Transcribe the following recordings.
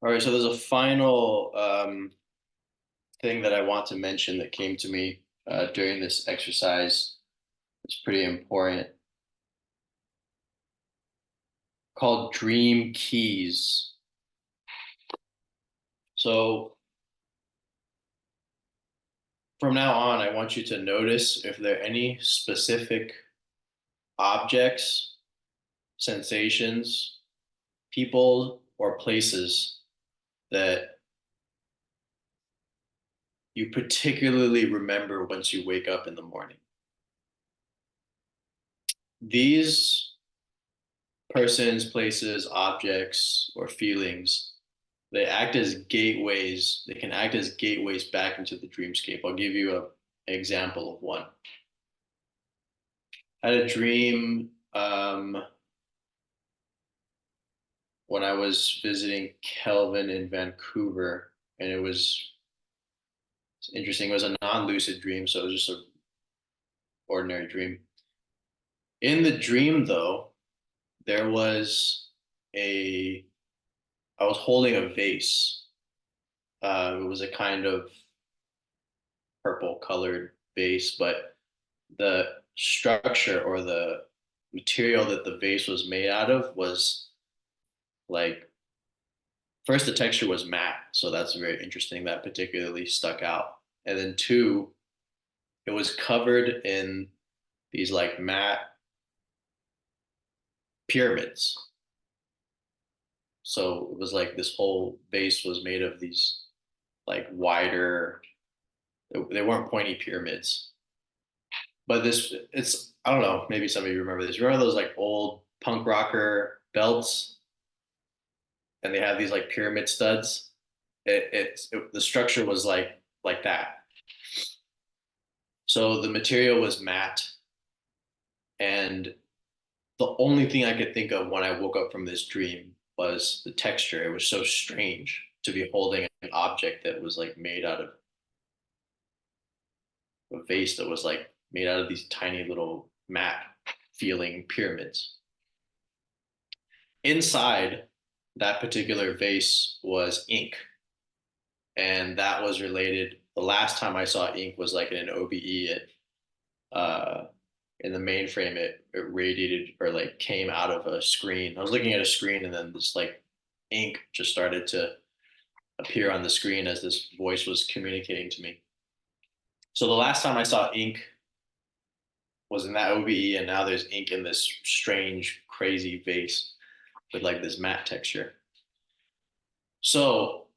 All right, so there's a final thing that I want to mention that came to me during this exercise. It's pretty important, called dream keys. So from now on, I want you to notice if there are any specific objects, sensations, people, or places that you particularly remember once you wake up in the morning. These persons, places, objects, or feelings, they act as gateways. They can act as gateways back into the dreamscape. I'll give you an example of one. I had a dream when I was visiting Kelvin in Vancouver, and it's interesting. It was a non-lucid dream, so it was just an ordinary dream. In the dream, though, there was a I was holding a vase. It was a kind of purple colored vase, but the structure or the material that the vase was made out of was like first the texture was matte, so that's very interesting. That particularly stuck out. And then two, it was covered in these like matte pyramids. So it was like this whole base was made of these like wider, they weren't pointy pyramids. But this, it's, I don't know, maybe some of you remember this. You remember those like old punk rocker belts and they have these like pyramid studs? The structure was like that. So the material was matte, and the only thing I could think of when I woke up from this dream was the texture. It was so strange to be holding an object that was like made out of a vase that was like made out of these tiny little matte feeling pyramids. Inside that particular vase was ink, and that was related. The last time I saw ink was like in an OBE in the mainframe. It radiated or like came out of a screen. I was looking at a screen, and then this like ink just started to appear on the screen as this voice was communicating to me. So the last time I saw ink was in that OBE, and now there's ink in this strange, crazy vase with like this matte texture. So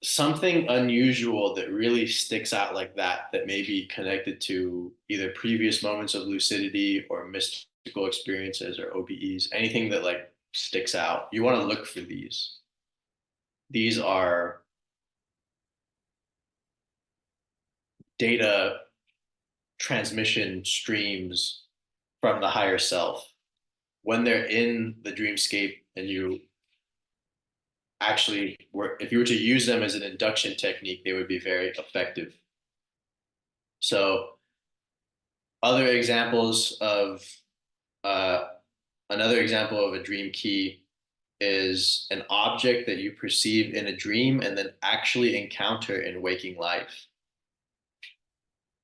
something unusual that really sticks out like that, that may be connected to either previous moments of lucidity or mystical experiences or OBEs, anything that like sticks out, you want to look for these. These are data transmission streams from the higher self. When they're in the dreamscape and you actually were, if you were to use them as an induction technique, they would be very effective. So other examples of uh, another example of a dream key is an object that you perceive in a dream and then actually encounter in waking life.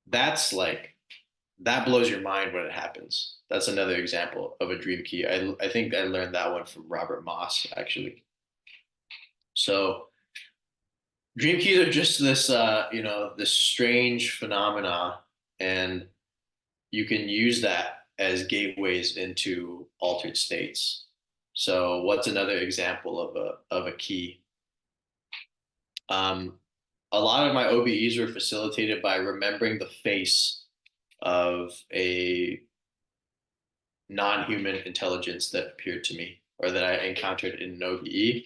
That's like that blows your mind when it happens. That's another example of a dream key. I think I learned that one from Robert Moss actually. So dream keys are just this this strange phenomena, and you can use that as gateways into altered states. So what's another example of a key? Um, a lot of my OBEs were facilitated by remembering the face of a non-human intelligence that appeared to me or that I encountered in an OBE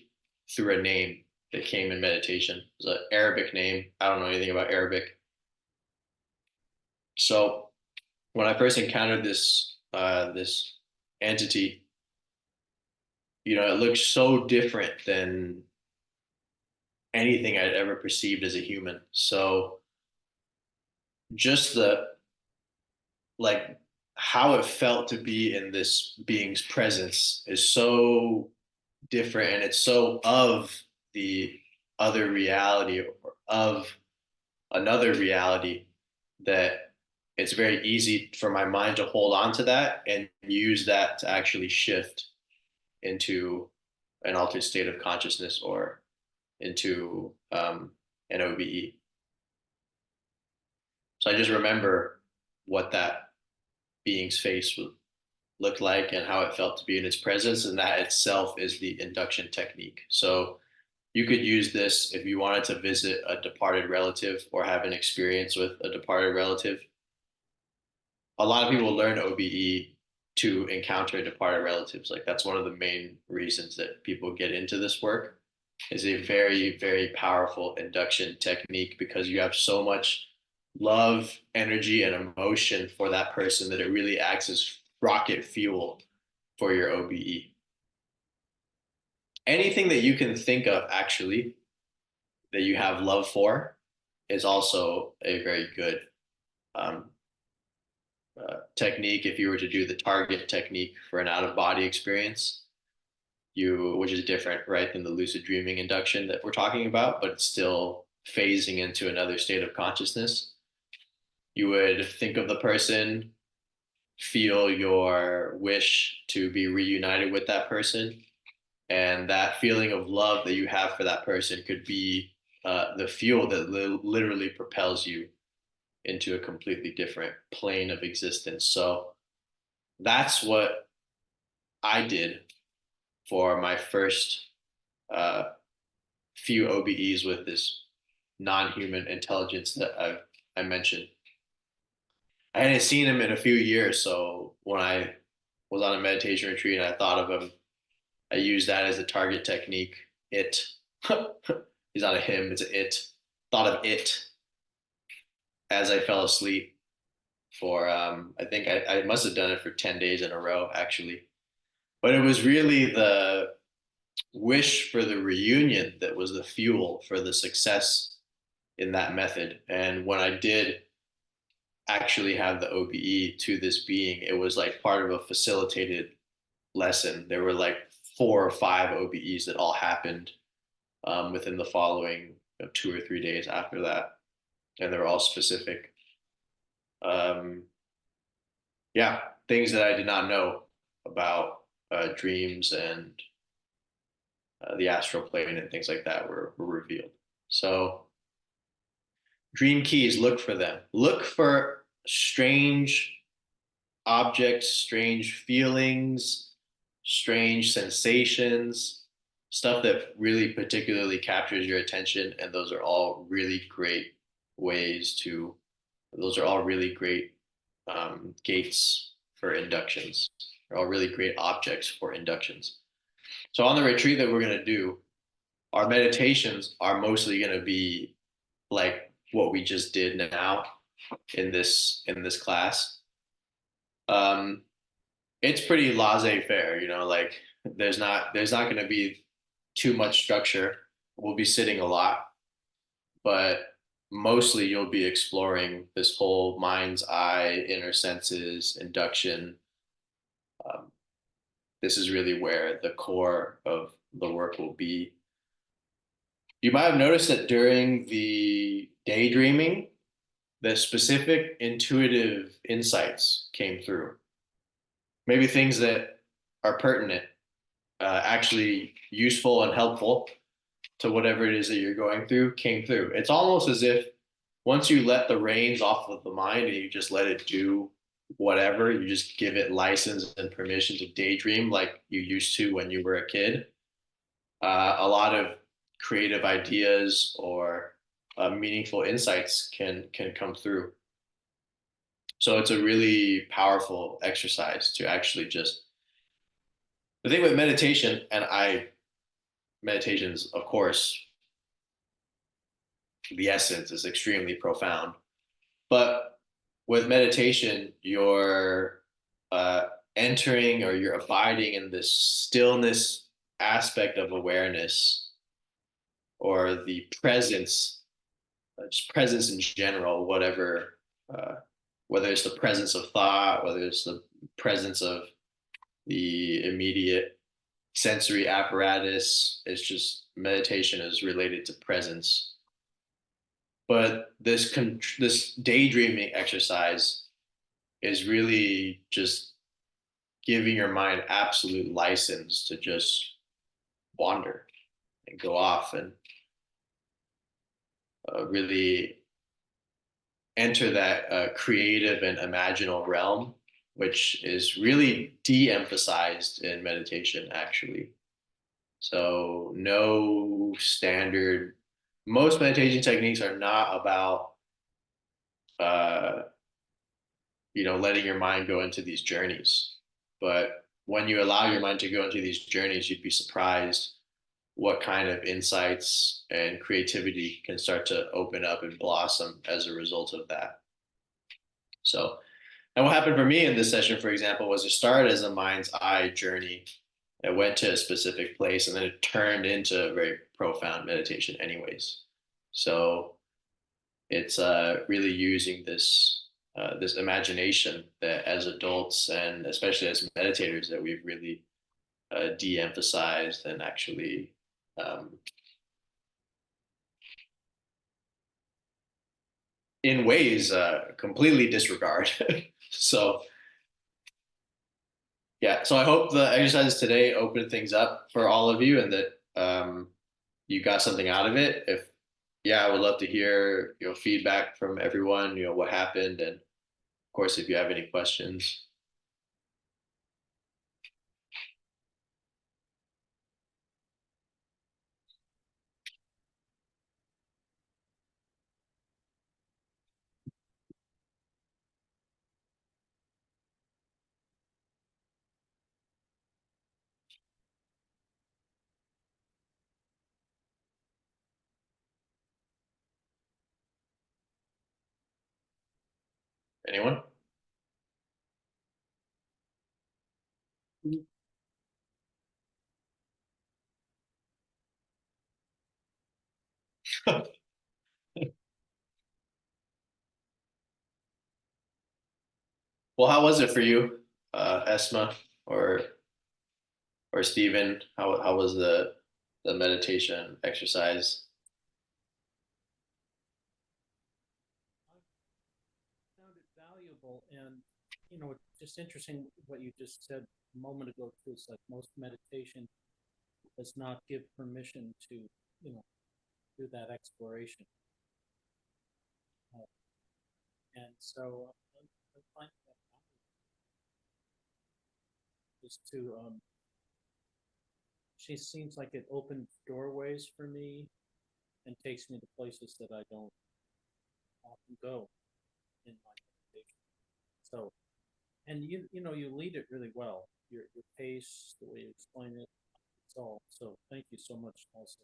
through a name that came in meditation. It was an Arabic name. I don't know anything about Arabic. So when I first encountered this entity, it looked so different than anything I'd ever perceived as a human. So just the like how it felt to be in this being's presence is so different, and it's so of the other reality or of another reality, that it's very easy for my mind to hold on to that and use that to actually shift into an altered state of consciousness or into an OBE. So I just remember what that being's face would look like and how it felt to be in its presence, and that itself is the induction technique. So you could use this if you wanted to visit a departed relative or have an experience with a departed relative. A lot of people learn OBE to encounter departed relatives. Like that's one of the main reasons that people get into this work, is a very, very powerful induction technique because you have so much love, energy, and emotion for that person that it really acts as rocket fuel for your OBE. Anything that you can think of actually that you have love for is also a very good um, technique. If you were to do the target technique for an out of body experience, which is different, right, than the lucid dreaming induction that we're talking about, but it's still phasing into another state of consciousness. You would think of the person, feel your wish to be reunited with that person, and that feeling of love that you have for that person could be the fuel that literally propels you into a completely different plane of existence. So that's what I did for my first uh, few OBEs with this non-human intelligence that I mentioned. I hadn't seen him in a few years, so when I was on a meditation retreat and I thought of him, I used that as a target technique. It, he's not a him, it's a it. Thought of it as I fell asleep for, I think I must have done it for 10 days in a row, actually. But it was really the wish for the reunion that was the fuel for the success in that method. And when I did actually have the OBE to this being, it was like part of a facilitated lesson. There were like 4 or 5 OBEs that all happened within the following 2 or 3 days after that, and they were all specific. Um, yeah, things that I did not know about dreams and the astral plane and things like that were revealed. So, dream keys, look for them. Look for strange objects, strange feelings, strange sensations, stuff that really particularly captures your attention. And those are all really great ways to, those are all really great gates for inductions. They're all really great objects for inductions. So on the retreat that we're going to do, our meditations are mostly going to be like what we just did now in this class. Um, it's pretty laissez-faire, like there's not going to be too much structure. We'll be sitting a lot, but mostly you'll be exploring this whole mind's eye, inner senses, induction. Um, this is really where the core of the work will be. You might have noticed that during the daydreaming, the specific intuitive insights came through. Maybe things that are pertinent, actually useful and helpful to whatever it is that you're going through came through. It's almost as if once you let the reins off of the mind and you just let it do whatever, you just give it license and permission to daydream like you used to when you were a kid. A lot of creative ideas or meaningful insights can come through. So it's a really powerful exercise to actually just. The thing with meditation, and meditations, of course, the essence is extremely profound. But with meditation, you're uh, entering or you're abiding in this stillness aspect of awareness or the presence, just presence in general, uh, whether it's the presence of thought, whether it's the presence of the immediate sensory apparatus. It's just meditation is related to presence. But this daydreaming exercise is really just giving your mind absolute license to just wander and go off and really enter that creative and imaginal realm, which is really de-emphasized in meditation, actually. So, no standard. Most meditation techniques are not about, uh, letting your mind go into these journeys. But when you allow your mind to go into these journeys, you'd be surprised what kind of insights and creativity can start to open up and blossom as a result of that. So, and what happened for me in this session, for example, was it started as a mind's eye journey. It went to a specific place and then it turned into a very profound meditation, anyways. So it's really using this imagination that as adults and especially as meditators that we've really de-emphasized and actually um, in ways completely disregard. So yeah, so I hope the exercises today open things up for all of you and that you got something out of it. If yeah, I would love to hear feedback from everyone, what happened, and of course if you have any questions. Anyone? Well, how was it for you, Esma or Stephen? How was the meditation exercise? Found it valuable, and it's just interesting what you just said a moment ago too. It's like most meditation does not give permission to do that exploration, uh, and so I find that just to she seems like it opens doorways for me and takes me to places that I don't often go in my meditation. So, and you lead it really well. Your pace, the way you explain it, it's all. So thank you so much also.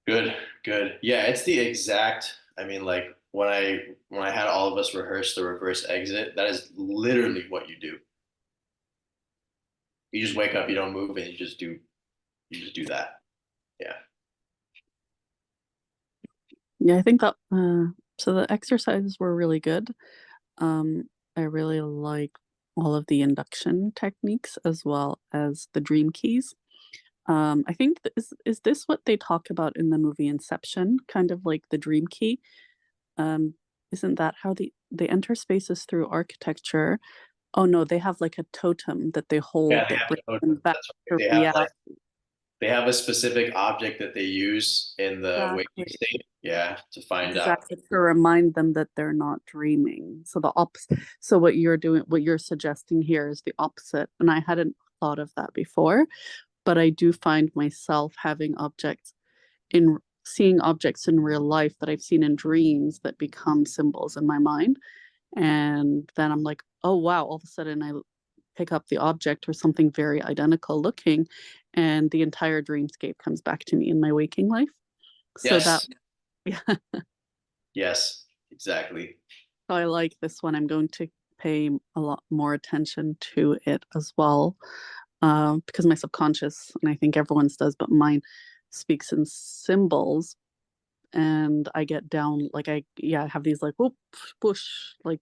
Good, good. Yeah, it's the exact. I mean, like when I had all of us rehearse the reverse exit, that is literally what you do. You just wake up, you don't move, and you just do that. Yeah. Yeah, I think that so the exercises were really good. I really like all of the induction techniques as well as the dream keys. I think is this what they talk about in the movie Inception? Kind of like the dream key. Um, isn't that how they enter spaces through architecture? Oh no, they have like a totem that they Yeah, hold they that have brings them totems. back That's right. to reality. They have a specific object that they use in the waking Exactly. state. Yeah, to find out. Exactly, to remind them that they're not dreaming. So the opposite. So what you're doing, what you're suggesting here is the opposite. And I hadn't thought of that before, but I do find myself having objects in seeing objects in real life that I've seen in dreams that become symbols in my mind. And then I'm like, oh wow, all of a sudden I pick up the object or something very identical looking, and the entire dreamscape comes back to me in my waking life. So that Yes, yeah. yes, exactly. So I like this one. I'm going to pay a lot more attention to it as well, because my subconscious, and I think everyone's does, but mine speaks in symbols, and I get down like I have these like whoop push like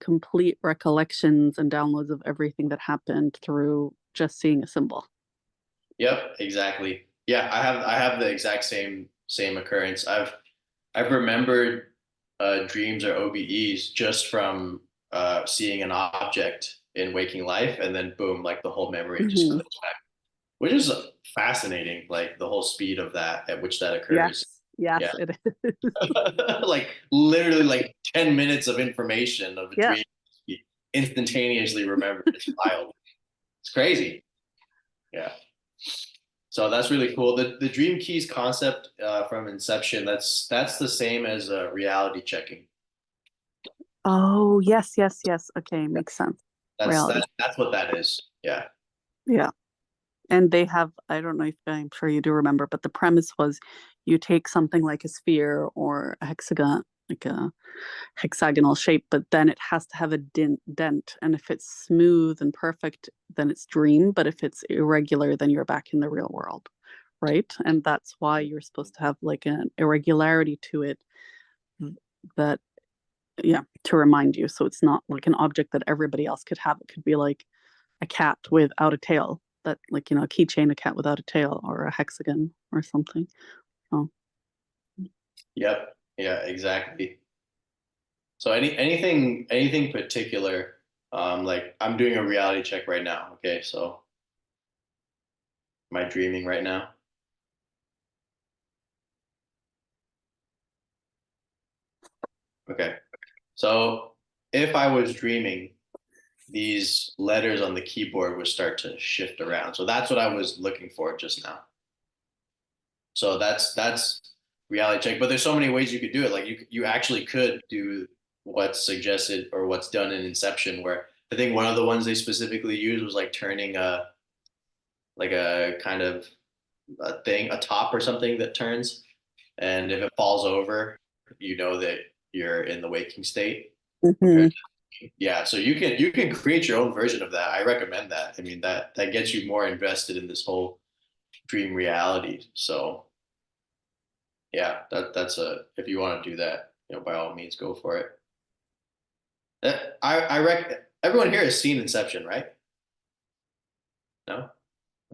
complete recollections and downloads of everything that happened through just seeing a symbol. Yep, exactly. Yeah, I have the exact same occurrence. I've remembered dreams or OBEs just from seeing an object in waking life, and then boom, like the whole memory just Mhm. comes back, which is fascinating. Like the whole speed of that at which that occurs. Yes, yes, Yeah, it is. like literally like 10 minutes of information of a Yeah. dream instantaneously remembered. It's wild. It's crazy. Yeah. So that's really cool. The dream keys concept from Inception, that's the same as reality checking. Oh, yes, yes, yes. Okay, makes sense. That's Reality. that's what that is. Yeah. Yeah. And they have, I don't know if I'm sure you do remember, but the premise was you take something like a sphere or a hexagon, like a hexagonal shape, but then it has to have a dent. And if it's smooth and perfect, then it's dream. But if it's irregular, then you're back in the real world. Right. And that's why you're supposed to have like an irregularity to it that, yeah, to remind you. So it's not like an object that everybody else could have. It could be like a cat without a tail, that like, a keychain, a cat without a tail, or a hexagon or something. Oh, Yep. Yeah, exactly. So anything particular, like I'm doing a reality check right now. Okay, so am I dreaming right now? Okay. So if I was dreaming, these letters on the keyboard would start to shift around. So that's what I was looking for just now. So that's reality check. But there's so many ways you could do it. Like you actually could do what's suggested or what's done in Inception, where I think one of the ones they specifically used was like turning a kind of a thing, a top or something that turns, and if it falls over, you know that you're in the waking state compared hmm, to, yeah. So you can create your own version of that. I recommend that. I mean that gets you more invested in this whole dream reality. So yeah, that's a, if you want to do that, by all means, go for it. Everyone here has seen Inception, right? No,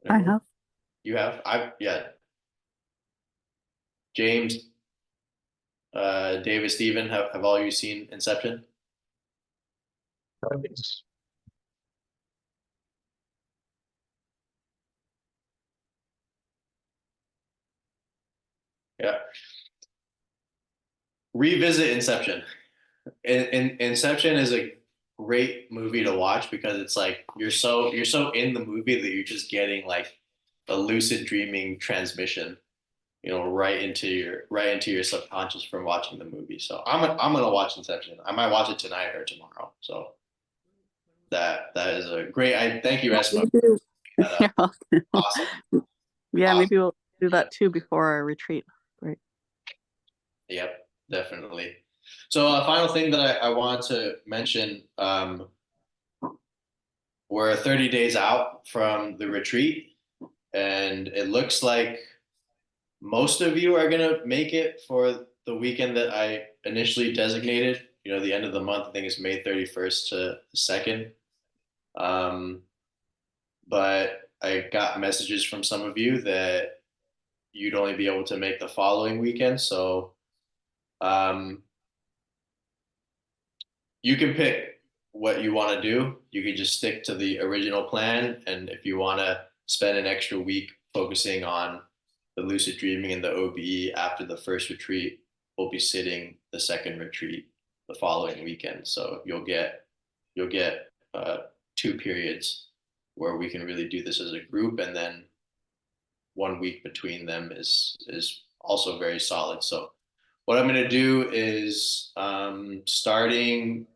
I everyone. have. You have? Yeah. James, David, Steven, have all you seen Inception? Yeah. Revisit Inception. Inception is a great movie to watch because it's like you're so in the movie that you're just getting like a lucid dreaming transmission, right into your subconscious from watching the movie. So I'm gonna watch Inception. I might watch it tonight or tomorrow. So that is a great. I thank you, Yeah, Esma, for maybe, that up. you're welcome. Awesome, Yeah, awesome. maybe we'll do Yeah. that too before our retreat. Great. Yep, definitely. So a final thing that I want to mention, we're 30 days out from the retreat, and it looks like most of you are gonna make it for the weekend that I initially designated. The end of the month, I think it's May 31st to the 2nd. Um, but I got messages from some of you that you'd only be able to make the following weekend. So um, you can pick what you want to do. You can just stick to the original plan. And if you want to spend an extra week focusing on the lucid dreaming and the OBE after the first retreat, we'll be sitting the second retreat the following weekend. So you'll get 2 periods where we can really do this as a group, and then 1 week between them is also very solid. So what I'm going to do is starting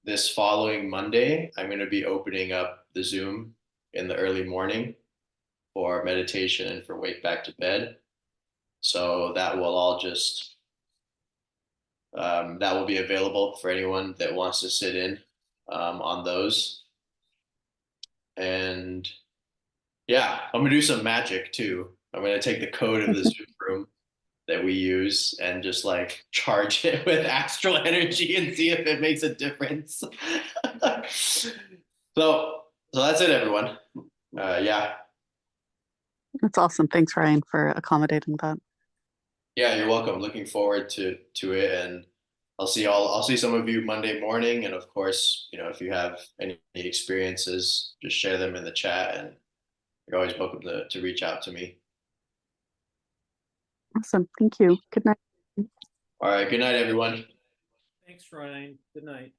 this following Monday, I'm going to be opening up the Zoom in the early morning for meditation and for wake back to bed. So that will be available for anyone that wants to sit in on those. And yeah, I'm gonna do some magic too. I'm gonna take the code of the Zoom room that we use and just like charge it with astral energy and see if it makes a difference. So that's it, everyone. Yeah. That's awesome. Thanks, Ryan, for accommodating that. Yeah, you're welcome. Looking forward to it, and I'll see some of you Monday morning, and of course, if you have any experiences, just share them in the chat, and you're always welcome to reach out to me. Awesome. Thank you. Good night. All right, good night, everyone. Thanks, Ryan. Good night.